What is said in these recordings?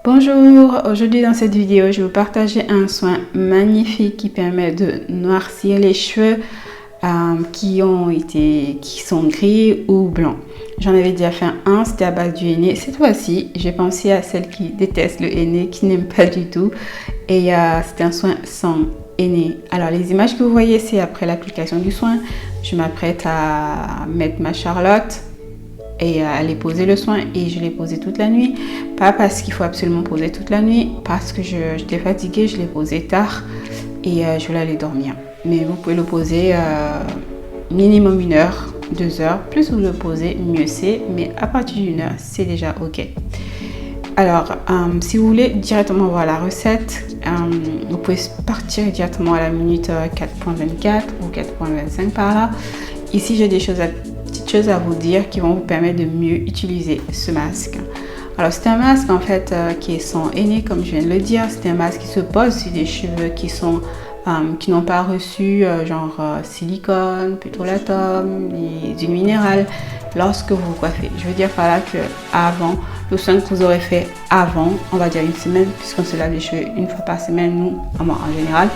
Bonjour, aujourd'hui dans cette vidéo, je vais vous partager un soin magnifique qui permet de noircir les cheveux qui sont gris ou blancs. J'en avais déjà fait un, c'était à base du henné. Cette fois-ci, j'ai pensé à celle qui déteste le henné, qui n'aime pas du tout. Et c'est un soin sans henné. Alors les images que vous voyez, c'est après l'application du soin. Je m'apprête à mettre ma Charlotte et à aller poser le soin, et je l'ai posé toute la nuit. Pas parce qu'il faut absolument poser toute la nuit, parce que j'étais fatiguée, je l'ai posé tard et je voulais aller dormir. Mais vous pouvez le poser minimum 1 heure, 2 heures. Plus vous le posez, mieux c'est. Mais à partir d'1 heure, c'est déjà ok. Alors, si vous voulez directement voir la recette, vous pouvez partir directement à la minute 4.24 ou 4.25 par là. Ici, j'ai des petites choses à vous dire qui vont vous permettre de mieux utiliser ce masque. Alors, c'est un masque en fait qui est sans henné, comme je viens de le dire. C'est un masque qui se pose sur des cheveux qui n'ont pas reçu silicone, pétrolatum, les huiles minérales lorsque vous vous coiffez. Je veux dire par là que avant, le soin que vous aurez fait avant, on va dire 1 semaine, puisqu'on se lave les cheveux 1 fois par semaine, nous, en général.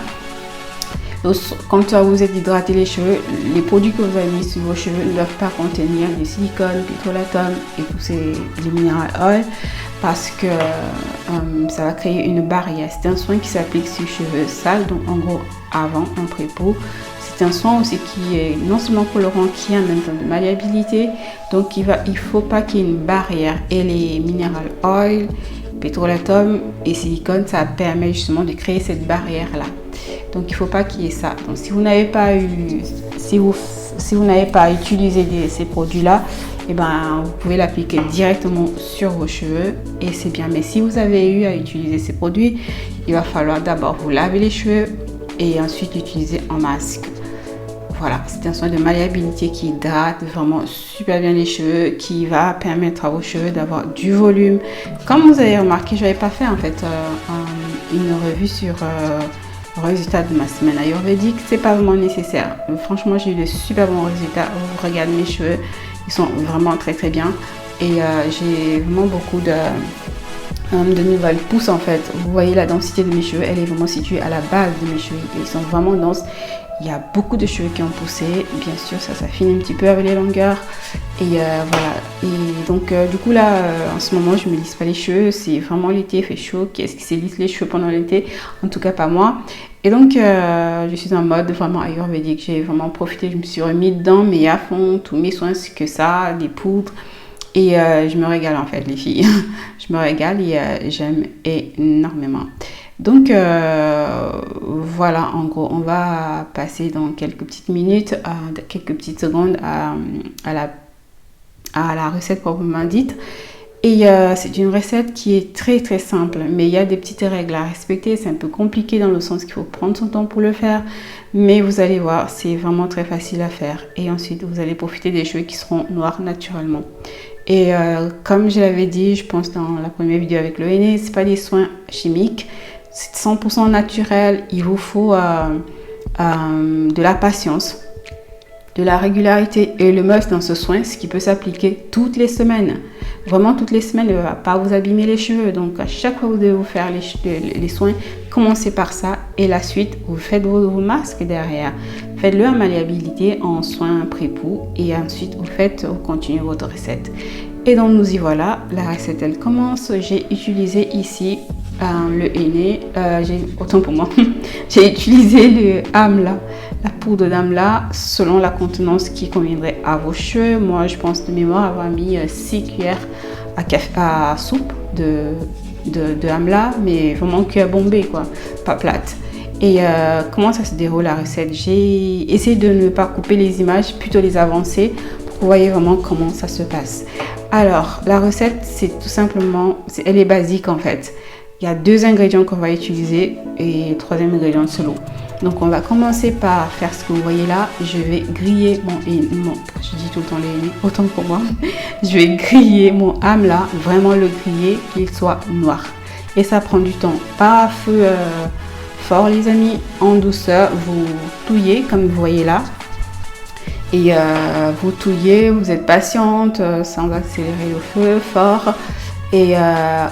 Quand vous êtes hydraté les cheveux, les produits que vous avez mis sur vos cheveux ne doivent pas contenir du silicone, pétrolatum et tous ces mineral oil, parce que ça va créer une barrière. C'est un soin qui s'applique sur les cheveux sales, donc en gros avant, en pré-peau. C'est un soin aussi qui est non seulement colorant, qui a en même temps de malléabilité, donc il ne faut pas qu'il y ait une barrière. Et les mineral oil, pétrolatum et silicone, ça permet justement de créer cette barrière là. Donc il ne faut pas qu'il y ait ça. Donc si vous n'avez pas utilisé ces produits là, et vous pouvez l'appliquer directement sur vos cheveux et c'est bien. Mais si vous avez eu à utiliser ces produits, il va falloir d'abord vous laver les cheveux et ensuite l'utiliser en masque. Voilà, c'est un soin de malléabilité qui hydrate vraiment super bien les cheveux, qui va permettre à vos cheveux d'avoir du volume. Comme vous avez remarqué, je n'avais pas fait en fait une revue sur le résultat de ma semaine ayurvédique. C'est pas vraiment nécessaire. Franchement, j'ai eu de super bons résultats. Vous regardez mes cheveux, ils sont vraiment très très bien. Et j'ai vraiment beaucoup de nouvelles pousses en fait. Vous voyez la densité de mes cheveux, elle est vraiment située à la base de mes cheveux. Ils sont vraiment denses. Il y a beaucoup de cheveux qui ont poussé. Bien sûr, ça s'affine un petit peu avec les longueurs. Et voilà. Et donc, du coup, là, en ce moment, je ne me lisse pas les cheveux. C'est vraiment l'été, il fait chaud. Qui est-ce qui se lisse les cheveux pendant l'été? En tout cas, pas moi. Et donc, je suis en mode vraiment ayurvédique. J'ai vraiment profité. Je me suis remis dedans, mais à fond. Tous mes soins, c'est que ça, des poudres. Et je me régale en fait, les filles. Je me régale et j'aime énormément. Donc voilà, en gros, on va passer dans quelques petites minutes, quelques petites secondes à la recette proprement dite. Et c'est une recette qui est très très simple, mais il y a des petites règles à respecter. C'est un peu compliqué dans le sens qu'il faut prendre son temps pour le faire, mais vous allez voir, c'est vraiment très facile à faire. Et ensuite, vous allez profiter des cheveux qui seront noirs naturellement. Et comme je l'avais dit, je pense dans la première vidéo avec le henné, c'est pas des soins chimiques. C'est 100% naturel. Il vous faut de la patience, de la régularité et le must dans ce soin, ce qui peut s'appliquer toutes les semaines. Vraiment toutes les semaines, il ne va pas vous abîmer les cheveux. Donc à chaque fois que vous devez vous faire les soins, commencez par ça et la suite, vous faites vos masques derrière. Faites-le en malléabilité, en soins pré-peau et ensuite vous continuez votre recette. Et donc nous y voilà, la recette elle commence. J'ai utilisé ici le henné, autant pour moi, j'ai utilisé le amla, la poudre d'amla selon la contenance qui conviendrait à vos cheveux. Moi je pense de mémoire avoir mis 6 cuillères à soupe de amla, mais vraiment cuillère bombée quoi, pas plate. Et comment ça se déroule la recette? J'ai essayé de ne pas couper les images, plutôt les avancer pour que vous voyez vraiment comment ça se passe. Alors la recette c'est tout simplement, elle est basique en fait. Il y a 2 ingrédients qu'on va utiliser et le 3e ingrédient de l'eau. Donc on va commencer par faire ce que vous voyez là. Je vais griller je dis tout le temps les henné, autant pour moi. Je vais griller mon amla, vraiment le griller, qu'il soit noir. Et ça prend du temps, pas à feu fort les amis, en douceur. Vous touillez comme vous voyez là. Et vous touillez, vous êtes patiente sans accélérer le feu fort. et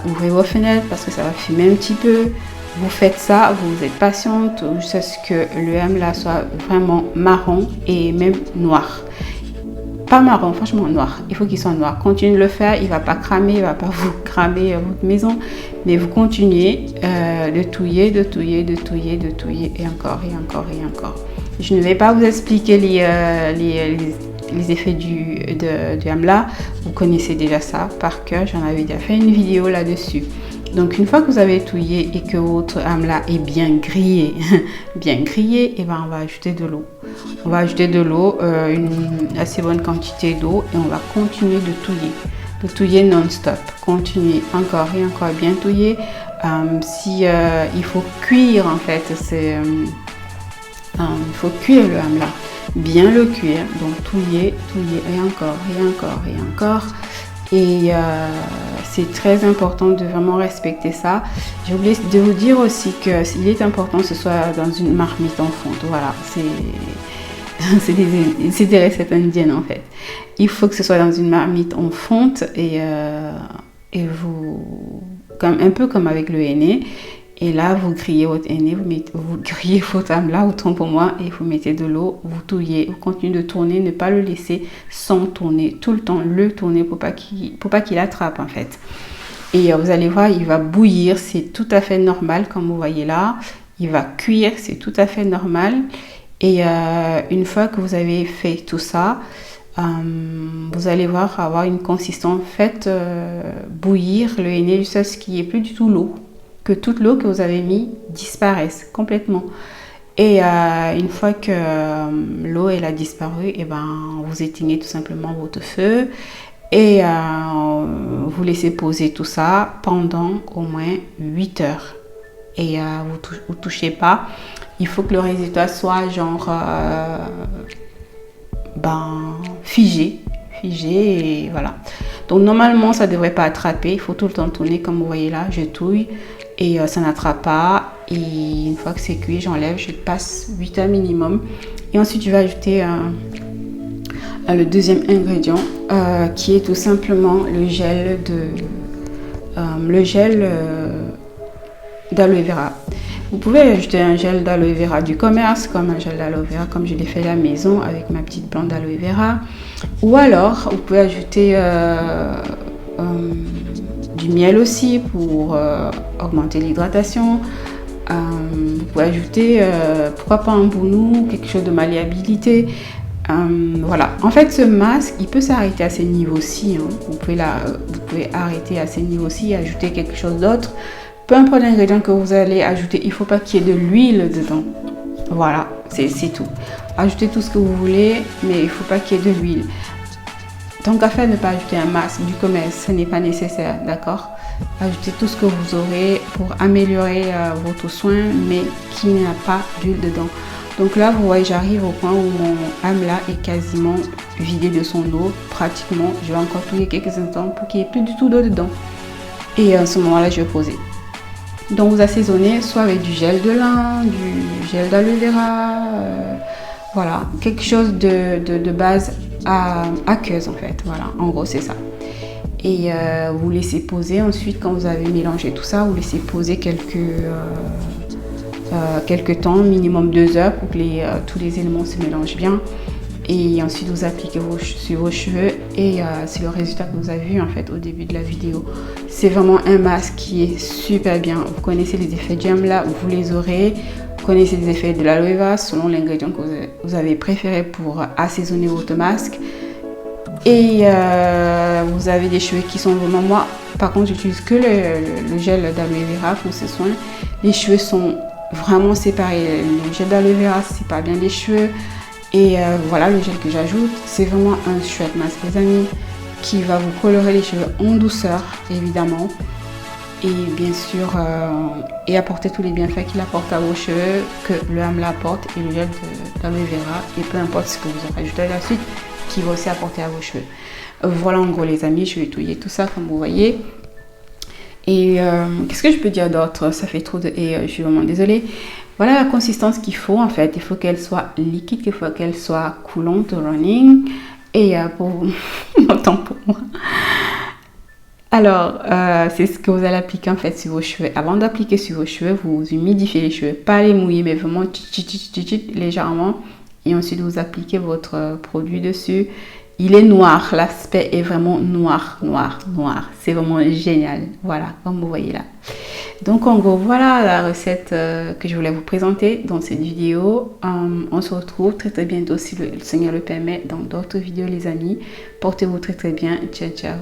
ouvrez vos fenêtres parce que ça va fumer un petit peu. Vous faites ça, vous êtes patiente jusqu'à ce que le amla soit vraiment marron et même noir. Pas marron, franchement noir. Il faut qu'il soit noir. Continuez de le faire, il ne va pas cramer, il ne va pas vous cramer votre maison. Mais vous continuez de touiller, de touiller, de touiller, de touiller et encore et encore et encore. Je ne vais pas vous expliquer les effets du amla. Vous connaissez déjà ça par cœur. J'en avais déjà fait une vidéo là-dessus. Donc une fois que vous avez touillé et que votre amla est bien grillé, et ben on va ajouter de l'eau. On va ajouter de l'eau, une assez bonne quantité d'eau et on va continuer de touiller non-stop. Continuer encore et encore bien touiller. Il faut cuire en fait, il faut cuire le amla, bien le cuire. Donc touiller, touiller et encore et encore et encore. Et c'est très important de vraiment respecter ça. J'ai oublié de vous dire aussi qu'il est important que ce soit dans une marmite en fonte. Voilà, c'est des recettes indiennes en fait. Il faut que ce soit dans une marmite en fonte et vous, un peu comme avec le henné. Et là, vous grillez votre henné, vous grillez votre amla, autant pour moi, et vous mettez de l'eau, vous touillez, vous continuez de tourner, ne pas le laisser sans tourner, tout le temps le tourner pour pas qu'il attrape en fait. Et vous allez voir, il va bouillir, c'est tout à fait normal comme vous voyez là. Il va cuire, c'est tout à fait normal. Et une fois que vous avez fait tout ça, vous allez voir avoir une consistance, faites bouillir le henné jusqu'à ce qu'il n'y ait plus du tout l'eau. Que toute l'eau que vous avez mis disparaisse complètement. Et une fois que l'eau elle a disparu, et ben, vous éteignez tout simplement votre feu et vous laissez poser tout ça pendant au moins 8 heures. Et vous touchez pas. Il faut que le résultat soit genre figé et voilà. Donc normalement ça devrait pas attraper, il faut tout le temps tourner comme vous voyez là, je touille et ça n'attrape pas. Et une fois que c'est cuit, j'enlève, je passe 8 heures minimum. Et ensuite je vais ajouter le deuxième ingrédient qui est tout simplement le gel d'aloe vera. Vous pouvez ajouter un gel d'aloe vera du commerce, comme un gel d'aloe vera, comme je l'ai fait à la maison avec ma petite plante d'aloe vera. Ou alors, vous pouvez ajouter du miel aussi pour augmenter l'hydratation. Vous pouvez ajouter, pourquoi pas un bounou, quelque chose de malléabilité. Voilà. En fait, ce masque, il peut s'arrêter à ces niveaux-ci. Hein. Vous pouvez arrêter à ces niveaux-ci et ajouter quelque chose d'autre. Peu importe l'ingrédient que vous allez ajouter, il ne faut pas qu'il y ait de l'huile dedans. Voilà, c'est tout. Ajoutez tout ce que vous voulez, mais il ne faut pas qu'il y ait de l'huile. Tant qu'à faire, ne pas ajouter un masque du commerce, ce n'est pas nécessaire, d'accord? Ajoutez tout ce que vous aurez pour améliorer votre soin, mais qui n'a pas d'huile dedans. Donc là, vous voyez, j'arrive au point où mon amla est quasiment vidé de son eau, pratiquement. Je vais encore touiller quelques instants pour qu'il n'y ait plus du tout d'eau dedans. Et à ce moment-là, je vais poser. Donc vous assaisonnez soit avec du gel de lin, du gel d'aloe vera, voilà, quelque chose de base à aqueuse en fait, voilà, en gros c'est ça. Et vous laissez poser ensuite quand vous avez mélangé tout ça, vous laissez poser quelques temps, minimum 2 heures pour que tous les éléments se mélangent bien. Et ensuite vous appliquez sur vos cheveux et c'est le résultat que vous avez vu en fait au début de la vidéo. C'est vraiment un masque qui est super bien. Vous connaissez les effets du amla, vous les aurez. Vous connaissez les effets de l'aloe vera selon l'ingrédient que vous avez préféré pour assaisonner votre masque. Et vous avez des cheveux qui sont vraiment... Moi par contre j'utilise que le gel d'aloe vera pour ces soins. Les cheveux sont vraiment séparés. Le gel d'aloe vera sépare bien les cheveux. Et voilà le gel que j'ajoute, c'est vraiment un chouette masque les amis, qui va vous colorer les cheveux en douceur évidemment. Et bien sûr, et apporter tous les bienfaits qu'il apporte à vos cheveux, que le amla apporte et le gel d'aloe vera. Et peu importe ce que vous aurez ajouté à la suite, qui va aussi apporter à vos cheveux. Voilà en gros les amis, je vais touiller tout ça comme vous voyez. Et qu'est-ce que je peux dire d'autre? Ça fait trop de... Et je suis vraiment désolée. Voilà la consistance qu'il faut en fait. Il faut qu'elle soit liquide, il faut qu'elle soit coulante, running. Et pour autant pour moi. Alors, c'est ce que vous allez appliquer en fait sur vos cheveux. Avant d'appliquer sur vos cheveux, vous humidifiez les cheveux. Pas les mouiller, mais vraiment légèrement. Et ensuite, vous appliquez votre produit dessus. Il est noir. L'aspect est vraiment noir. C'est vraiment génial. Voilà, comme vous voyez là. Donc, en gros, voilà la recette que je voulais vous présenter dans cette vidéo. On se retrouve très bientôt, si le Seigneur le permet, dans d'autres vidéos, les amis. Portez-vous très bien. Ciao, ciao.